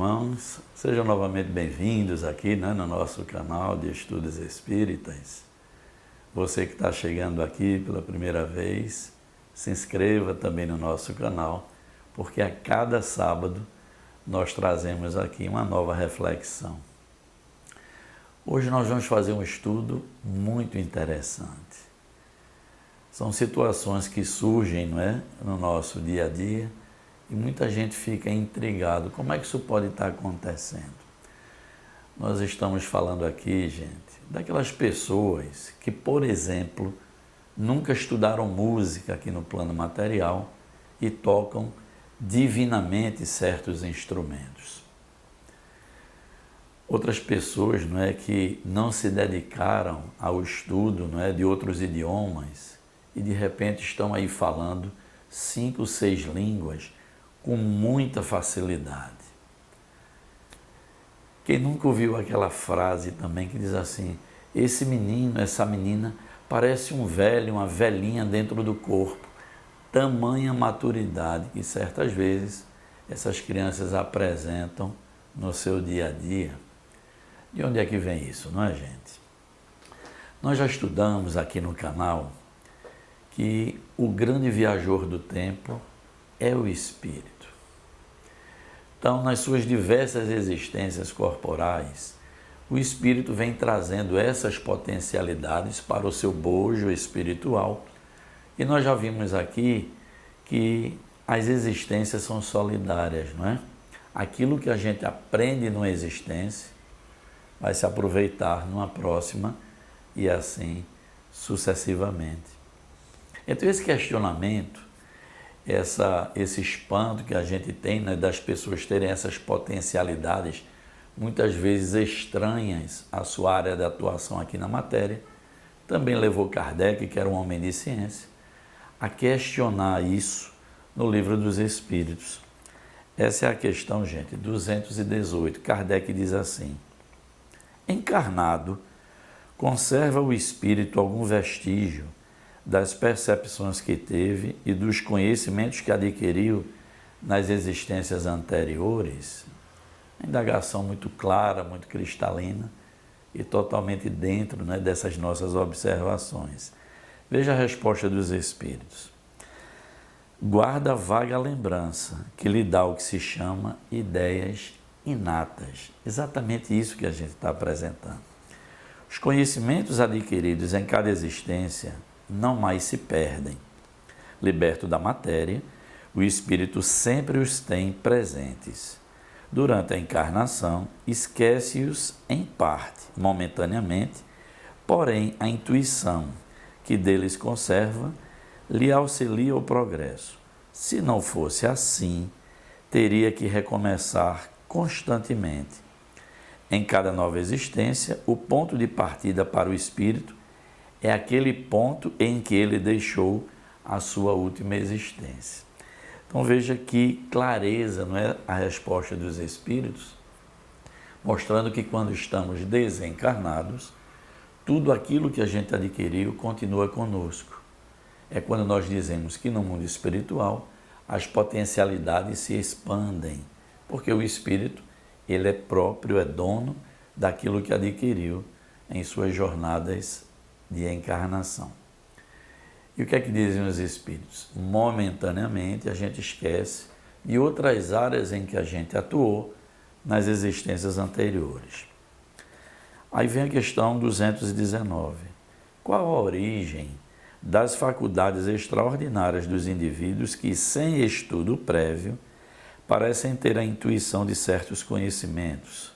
irmãos, sejam novamente bem-vindos aqui no nosso canal de Estudos Espíritas. Você que está chegando aqui pela primeira vez, se inscreva também no nosso canal, porque a cada sábado nós trazemos aqui uma nova reflexão. Hoje nós vamos fazer um estudo muito interessante. São situações que surgem, no nosso dia a dia, e muita gente fica intrigado. Como é que isso pode estar acontecendo? Nós estamos falando aqui, gente, daquelas pessoas que, por exemplo, nunca estudaram música aqui no plano material e tocam divinamente certos instrumentos. Outras pessoas, que não se dedicaram ao estudo, de outros idiomas e de repente estão aí falando 5, 6 línguas com muita facilidade. Quem nunca ouviu aquela frase também que diz assim: esse menino, essa menina parece um velho, uma velhinha dentro do corpo. Tamanha maturidade que certas vezes essas crianças apresentam no seu dia a dia. De onde é que vem isso, não é, gente? Nós já estudamos aqui no canal que o grande viajor do tempo é o espírito. Então, nas suas diversas existências corporais, o espírito vem trazendo essas potencialidades para o seu bojo espiritual. E nós já vimos aqui que as existências são solidárias, não é? Aquilo que a gente aprende numa existência vai se aproveitar numa próxima e assim sucessivamente. Então, esse questionamento, esse espanto que a gente tem, das pessoas terem essas potencialidades, muitas vezes estranhas à sua área de atuação aqui na matéria, também levou Kardec, que era um homem de ciência, a questionar isso no Livro dos Espíritos. Essa é a questão, gente, 218. Kardec diz assim: encarnado, conserva o espírito algum vestígio das percepções que teve e dos conhecimentos que adquiriu nas existências anteriores? Indagação muito clara, muito cristalina e totalmente dentro, dessas nossas observações. Veja a resposta dos Espíritos. Guarda vaga lembrança, que lhe dá o que se chama ideias inatas. Exatamente isso que a gente está apresentando. Os conhecimentos adquiridos em cada existência não mais se perdem. Liberto da matéria, o espírito sempre os tem presentes. Durante a encarnação, esquece-os em parte, momentaneamente, porém a intuição que deles conserva lhe auxilia o progresso. Se não fosse assim, teria que recomeçar constantemente. Em cada nova existência, o ponto de partida para o espírito é aquele ponto em que ele deixou a sua última existência. Então veja que clareza, a resposta dos Espíritos, mostrando que quando estamos desencarnados, tudo aquilo que a gente adquiriu continua conosco. É quando nós dizemos que no mundo espiritual as potencialidades se expandem, porque o espírito, ele é próprio, é dono daquilo que adquiriu em suas jornadas de encarnação. E o que é que dizem os Espíritos? Momentaneamente a gente esquece de outras áreas em que a gente atuou nas existências anteriores. Aí vem a questão 219. Qual a origem das faculdades extraordinárias dos indivíduos que, sem estudo prévio, parecem ter a intuição de certos conhecimentos?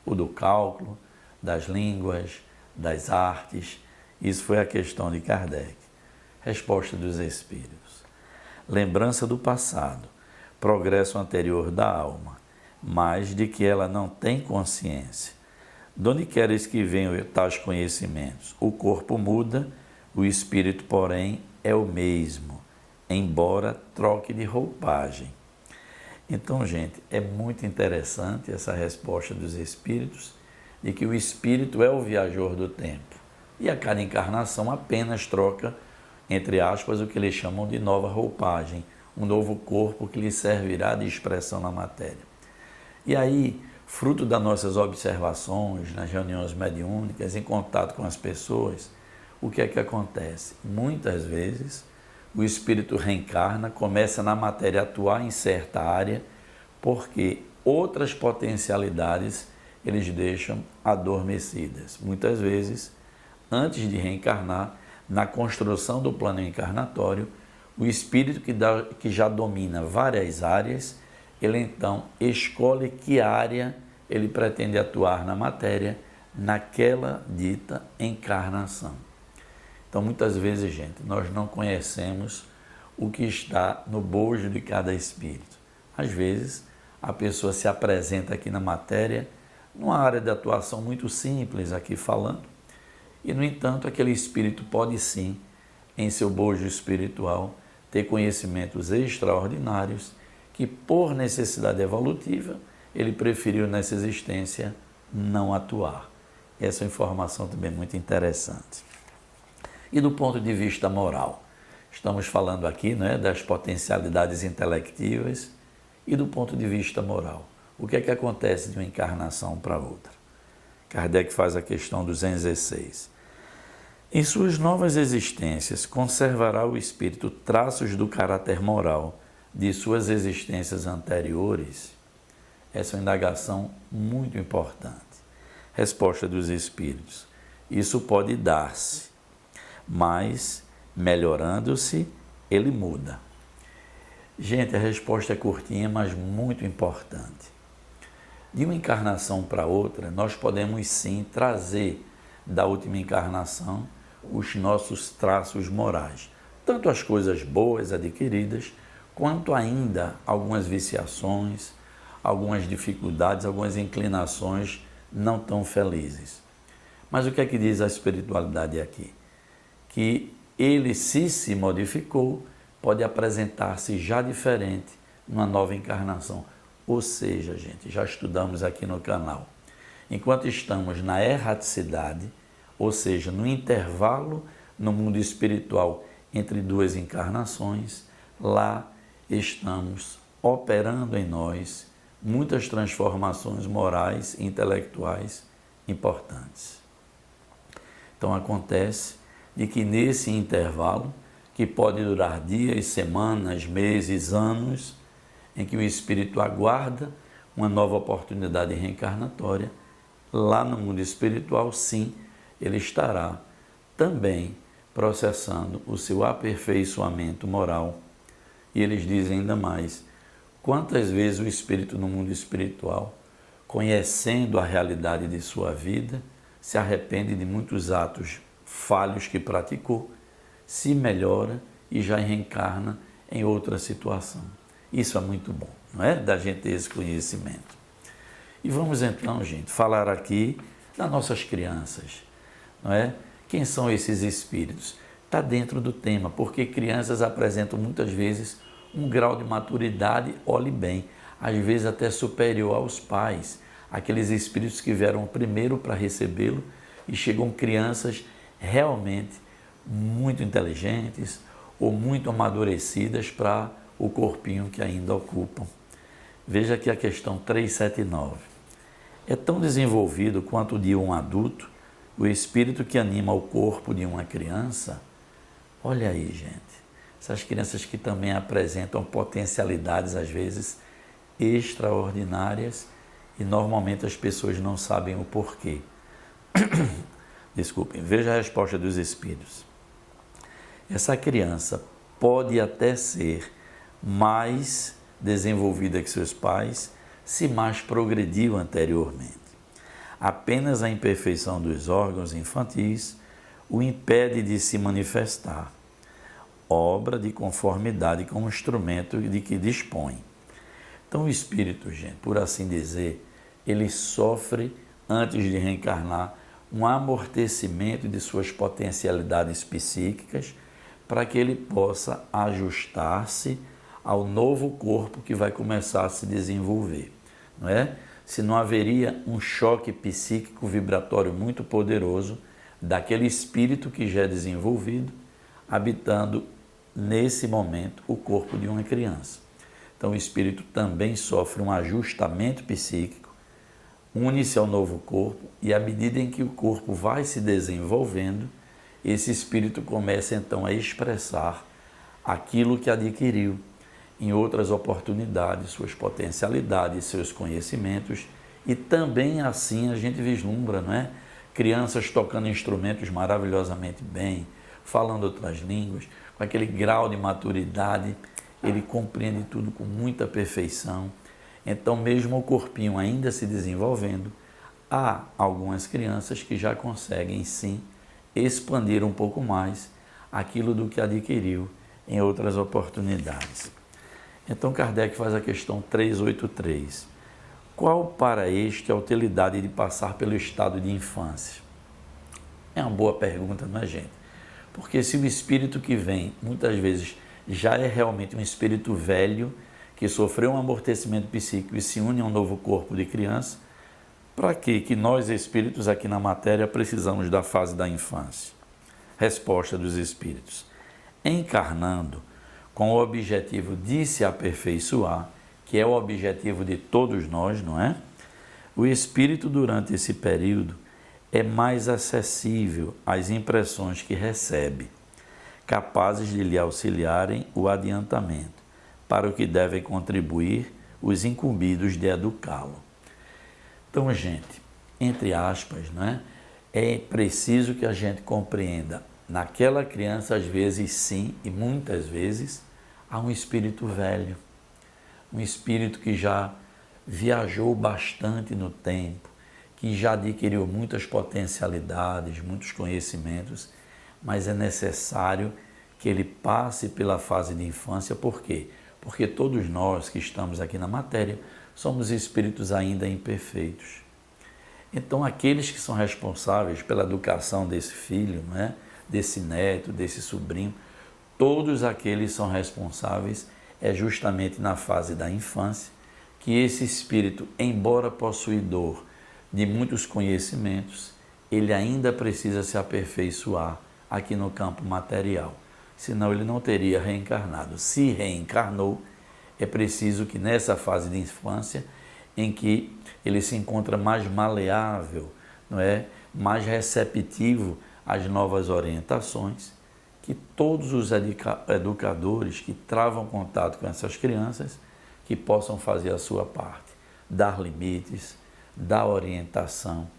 O do cálculo, das línguas, das artes. Isso foi a questão de Kardec. Resposta dos Espíritos. Lembrança do passado, progresso anterior da alma, mas de que ela não tem consciência. De onde queres que venham tais conhecimentos? O corpo muda, o espírito, porém, é o mesmo, embora troque de roupagem. Então, gente, é muito interessante essa resposta dos Espíritos, de que o espírito é o viajor do tempo. E a cada encarnação apenas troca, entre aspas, o que eles chamam de nova roupagem, um novo corpo que lhe servirá de expressão na matéria. E aí, fruto das nossas observações, nas reuniões mediúnicas, em contato com as pessoas, o que é que acontece? Muitas vezes, o espírito reencarna, começa na matéria a atuar em certa área, porque outras potencialidades eles deixam adormecidas. Muitas vezes, antes de reencarnar, na construção do plano encarnatório, o espírito que já domina várias áreas, ele então escolhe que área ele pretende atuar na matéria, naquela dita encarnação. Então, muitas vezes, gente, nós não conhecemos o que está no bojo de cada espírito. Às vezes, a pessoa se apresenta aqui na matéria, numa área de atuação muito simples, aqui falando, e, no entanto, aquele espírito pode sim, em seu bojo espiritual, ter conhecimentos extraordinários que, por necessidade evolutiva, ele preferiu nessa existência não atuar. Essa informação também é muito interessante. E do ponto de vista moral, estamos falando aqui, né, das potencialidades intelectivas e do ponto de vista moral. O que é que acontece de uma encarnação para outra? Kardec faz a questão 216. Em suas novas existências, conservará o espírito traços do caráter moral de suas existências anteriores? Essa é uma indagação muito importante. Resposta dos espíritos. Isso pode dar-se, mas, melhorando-se, ele muda. Gente, a resposta é curtinha, mas muito importante. De uma encarnação para outra, nós podemos sim trazer da última encarnação os nossos traços morais, tanto as coisas boas adquiridas, quanto ainda algumas viciações, algumas dificuldades, algumas inclinações não tão felizes. Mas o que é que diz a espiritualidade aqui? Que ele, se modificou, pode apresentar-se já diferente numa nova encarnação. Ou seja, gente, já estudamos aqui no canal, enquanto estamos na erraticidade, ou seja, no intervalo no mundo espiritual entre duas encarnações, lá estamos operando em nós muitas transformações morais e intelectuais importantes. Então acontece de que nesse intervalo, que pode durar dias, semanas, meses, anos, em que o espírito aguarda uma nova oportunidade reencarnatória, lá no mundo espiritual, sim, ele estará também processando o seu aperfeiçoamento moral. E eles dizem ainda mais, quantas vezes o espírito no mundo espiritual, conhecendo a realidade de sua vida, se arrepende de muitos atos falhos que praticou, se melhora e já reencarna em outra situação. Isso é muito bom, não é? Da gente ter esse conhecimento. E vamos então, gente, falar aqui das nossas crianças, não é? Quem são esses espíritos? Está dentro do tema, porque crianças apresentam muitas vezes um grau de maturidade, olhe bem, às vezes até superior aos pais, aqueles espíritos que vieram primeiro para recebê-lo e chegam crianças realmente muito inteligentes ou muito amadurecidas para o corpinho que ainda ocupam. Veja aqui a questão 379. É tão desenvolvido quanto o de um adulto o espírito que anima o corpo de uma criança? Olha aí, gente, essas crianças que também apresentam potencialidades, às vezes, extraordinárias e normalmente as pessoas não sabem o porquê. Desculpem, veja a resposta dos espíritos. Essa criança pode até ser mais desenvolvida que seus pais, se mais progrediu anteriormente. Apenas a imperfeição dos órgãos infantis o impede de se manifestar, obra de conformidade com o instrumento de que dispõe. Então o espírito, gente, por assim dizer, ele sofre, antes de reencarnar, um amortecimento de suas potencialidades psíquicas para que ele possa ajustar-se ao novo corpo que vai começar a se desenvolver, não é? Se não haveria um choque psíquico vibratório muito poderoso daquele espírito que já é desenvolvido, habitando nesse momento o corpo de uma criança. Então o espírito também sofre um ajustamento psíquico, une-se ao novo corpo e à medida em que o corpo vai se desenvolvendo, esse espírito começa então a expressar aquilo que adquiriu em outras oportunidades, suas potencialidades, seus conhecimentos, e também assim a gente vislumbra, não é? Crianças tocando instrumentos maravilhosamente bem, falando outras línguas, com aquele grau de maturidade, ele compreende tudo com muita perfeição. Então, mesmo o corpinho ainda se desenvolvendo, há algumas crianças que já conseguem sim expandir um pouco mais aquilo do que adquiriu em outras oportunidades. Então Kardec faz a questão 383. Qual para este a utilidade de passar pelo estado de infância? É uma boa pergunta, não é, gente? Porque se o espírito que vem, muitas vezes, já é realmente um espírito velho, que sofreu um amortecimento psíquico e se une a um novo corpo de criança, para que nós, espíritos, aqui na matéria, precisamos da fase da infância? Resposta dos espíritos. Encarnando, com o objetivo de se aperfeiçoar, que é o objetivo de todos nós, não é? O espírito, durante esse período, é mais acessível às impressões que recebe, capazes de lhe auxiliarem o adiantamento, para o que devem contribuir os incumbidos de educá-lo. Então, gente, entre aspas, né, é preciso que a gente compreenda, naquela criança, às vezes sim, e muitas vezes, há um espírito velho, um espírito que já viajou bastante no tempo, que já adquiriu muitas potencialidades, muitos conhecimentos, mas é necessário que ele passe pela fase de infância. Por quê? Porque todos nós que estamos aqui na matéria somos espíritos ainda imperfeitos. Então, aqueles que são responsáveis pela educação desse filho, né, desse neto, desse sobrinho, todos aqueles são responsáveis, é justamente na fase da infância que esse espírito, embora possuidor de muitos conhecimentos, ele ainda precisa se aperfeiçoar aqui no campo material, senão ele não teria reencarnado. Se reencarnou, é preciso que nessa fase de infância, em que ele se encontra mais maleável, não é? Mais receptivo às novas orientações, que todos os educadores que travam contato com essas crianças, que possam fazer a sua parte, dar limites, dar orientação,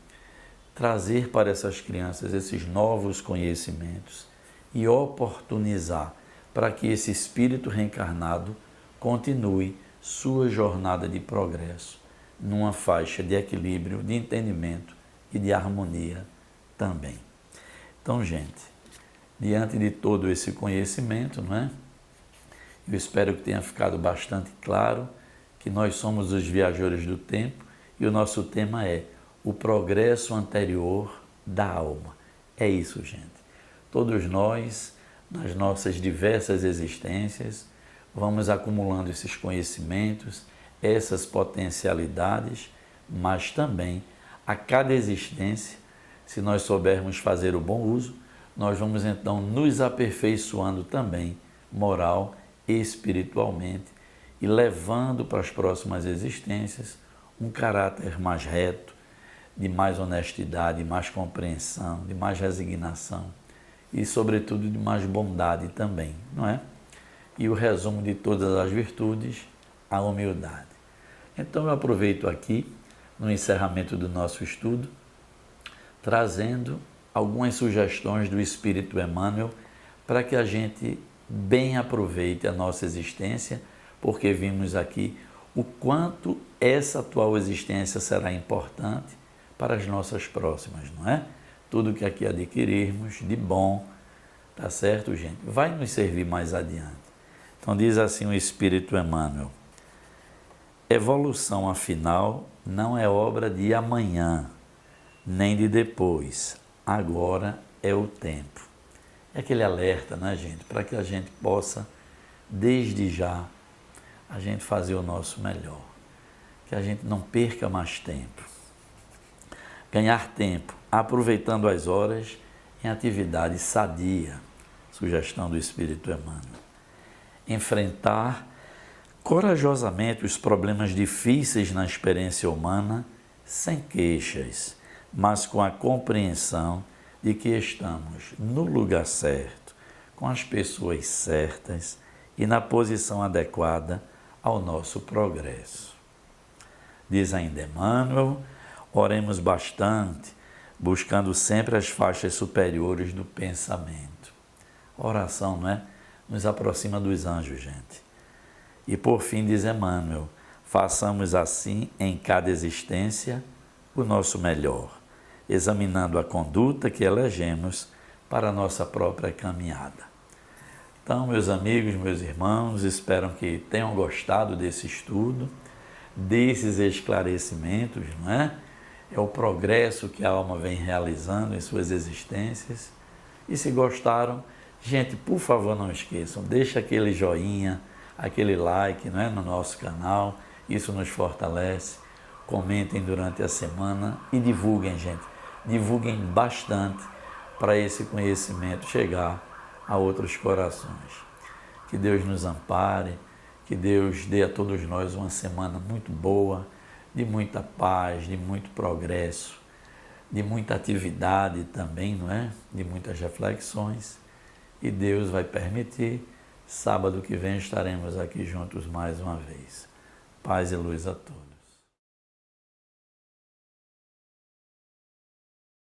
trazer para essas crianças esses novos conhecimentos e oportunizar para que esse espírito reencarnado continue sua jornada de progresso numa faixa de equilíbrio, de entendimento e de harmonia também. Então, gente, diante de todo esse conhecimento, não é? Eu espero que tenha ficado bastante claro que nós somos os viajores do tempo e o nosso tema é o progresso anterior da alma. É isso, gente. Todos nós, nas nossas diversas existências, vamos acumulando esses conhecimentos, essas potencialidades, mas também a cada existência, se nós soubermos fazer o bom uso, nós vamos então nos aperfeiçoando também, moral e espiritualmente, e levando para as próximas existências um caráter mais reto, de mais honestidade, mais compreensão, de mais resignação e, sobretudo, de mais bondade também, não é? E o resumo de todas as virtudes, a humildade. Então eu aproveito aqui, no encerramento do nosso estudo, trazendo algumas sugestões do Espírito Emmanuel para que a gente bem aproveite a nossa existência, porque vimos aqui o quanto essa atual existência será importante para as nossas próximas, não é? Tudo que aqui adquirirmos de bom, tá certo, gente? Vai nos servir mais adiante. Então diz assim o Espírito Emmanuel: evolução, afinal, não é obra de amanhã, nem de depois. Agora é o tempo. É aquele alerta, né, gente? Para que a gente possa, desde já, a gente fazer o nosso melhor. Que a gente não perca mais tempo. Ganhar tempo, aproveitando as horas em atividade sadia. Sugestão do Espírito Emmanuel. Enfrentar corajosamente os problemas difíceis na experiência humana, sem queixas, mas com a compreensão de que estamos no lugar certo, com as pessoas certas e na posição adequada ao nosso progresso. Diz ainda Emmanuel, oremos bastante, buscando sempre as faixas superiores do pensamento. A oração, não é? Nos aproxima dos anjos, gente. E por fim, diz Emmanuel, façamos assim em cada existência o nosso melhor, examinando a conduta que elegemos para a nossa própria caminhada. Então, meus amigos, meus irmãos, espero que tenham gostado desse estudo, desses esclarecimentos, não é? É o progresso que a alma vem realizando em suas existências. E se gostaram, gente, por favor, não esqueçam, deixa aquele joinha, aquele like, não é, no nosso canal, isso nos fortalece. Comentem durante a semana e divulguem, gente, divulguem bastante para esse conhecimento chegar a outros corações. Que Deus nos ampare, que Deus dê a todos nós uma semana muito boa, de muita paz, de muito progresso, de muita atividade também, não é? De muitas reflexões. E Deus vai permitir, sábado que vem estaremos aqui juntos mais uma vez. Paz e luz a todos.